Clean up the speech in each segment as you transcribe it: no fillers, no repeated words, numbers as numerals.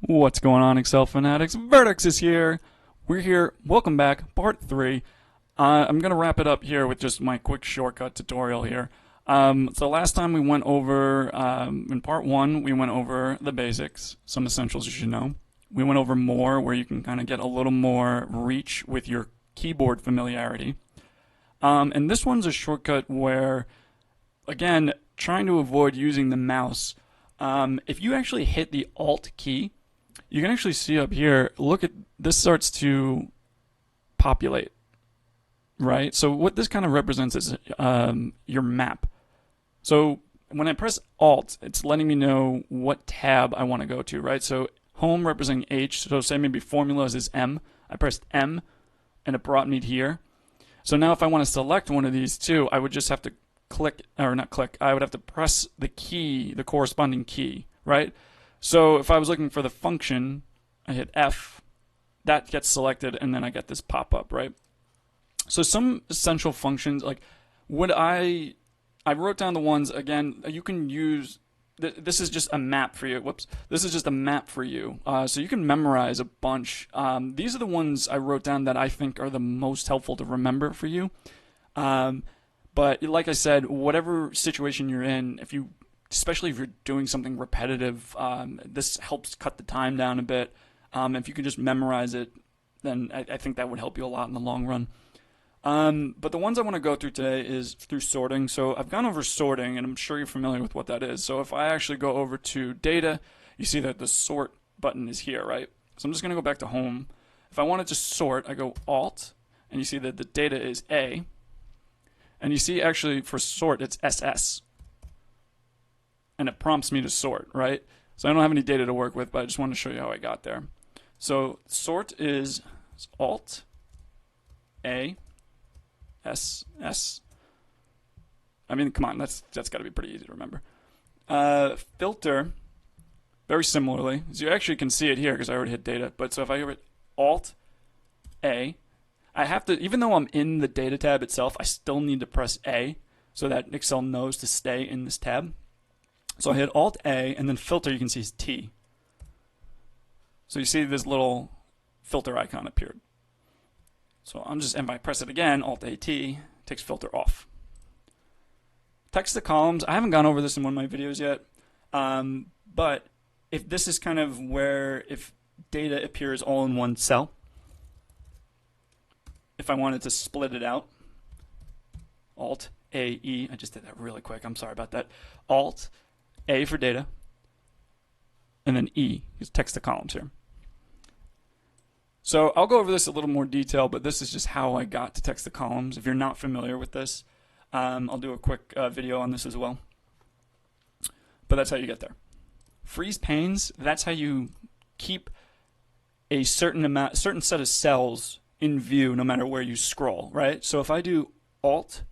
What's going on, Excel fanatics? Verdexes is here. We're here. Welcome back. Part 3. I'm going to wrap it up here with just my quick shortcut tutorial here. So last time we went over, in part 1, we went over the basics, some essentials you should know. We went over more, where you can kind of get a little more reach with your keyboard familiarity. And this one's a shortcut where, again, trying to avoid using the mouse. If you actually hit the Alt key, you can actually see up here, look at this, starts to populate, right? So what this kind of represents is your map. So when I press Alt, it's letting me know what tab I want to go to, right? So home representing H, so say maybe formulas is M. I pressed M and it brought me here. So now if I want to select one of these two, I would just have to click, or not click, I would have to press the key, the corresponding key, right? So if I was looking for the function, I hit F, that gets selected, and then I get this pop-up, right? So some essential functions, like I wrote down the ones, again, you can use, this is just a map for you. Whoops. This is just a map for you. So you can memorize a bunch. These are the ones I wrote down that I think are the most helpful to remember for you. But like I said, whatever situation you're in, especially if you're doing something repetitive, this helps cut the time down a bit. If you can just memorize it, then I think that would help you a lot in the long run. But the ones I want to go through today is through sorting. So I've gone over sorting, and I'm sure you're familiar with what that is. So if I actually go over to data, you see that the sort button is here, right? So I'm just going to go back to home. If I wanted to sort, I go Alt, and you see that the data is A. And you see actually for sort, it's SS. And it prompts me to sort, right? So I don't have any data to work with, but I just wanted to show you how I got there. So sort is Alt, A, S, S. I mean, come on, that's got to be pretty easy to remember. Filter, very similarly. So you actually can see it here because I already hit data. But so if I hit Alt, A, I have to, even though I'm in the data tab itself, I still need to press A so that Excel knows to stay in this tab. So I hit Alt A, and then filter, you can see is T. So you see this little filter icon appeared. So I'm just, and if I press it again, Alt A T, takes filter off. Text to columns, I haven't gone over this in one of my videos yet, but if this is kind of where, if data appears all in one cell, if I wanted to split it out, Alt A E, I just did that really quick, I'm sorry about that. Alt A for data, and then E is text to columns here. So I'll go over this a little more detail, but this is just how I got to text to columns. If you're not familiar with this, I'll do a quick video on this as well. But that's how you get there. Freeze panes, that's how you keep a certain set of cells in view no matter where you scroll, right? So if I do Alt,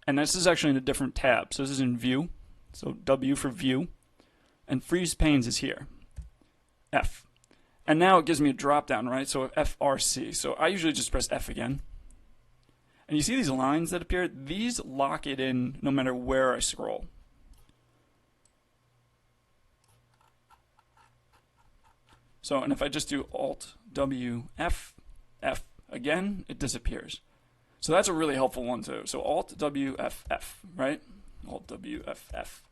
and this is actually in a different tab, so this is in view, so W for view, and freeze panes is here, F. And now it gives me a drop down, right? So FRC. So I usually just press F again. And you see these lines that appear? These lock it in no matter where I scroll. So, and if I just do Alt W F, F again, it disappears. So that's a really helpful one too. So Alt W F F, right? Alt W F F.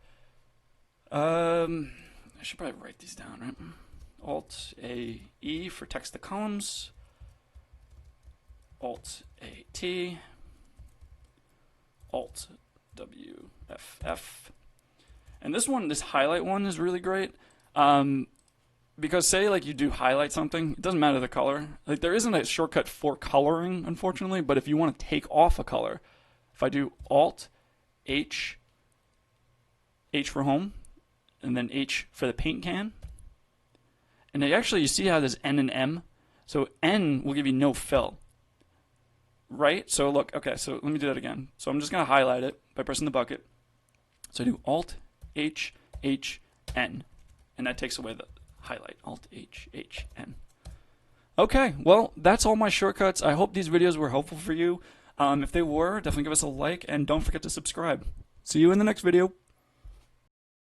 I should probably write these down, right? Alt A E for text to columns. Alt A T. Alt W F F. And this one, this highlight one is really great. Because say like you do highlight something, it doesn't matter the color. Like there isn't a shortcut for coloring, unfortunately, but if you want to take off a color, if I do Alt H, H for home, and then H for the paint can, and you see how there's N and M? So N will give you no fill, right? So look, okay, so let me do that again. So I'm just going to highlight it by pressing the bucket. So I do Alt H, H, N, and that takes away the highlight, Alt H, H, N. Okay, well, that's all my shortcuts. I hope these videos were helpful for you. If they were, definitely give us a like, and don't forget to subscribe. See you in the next video.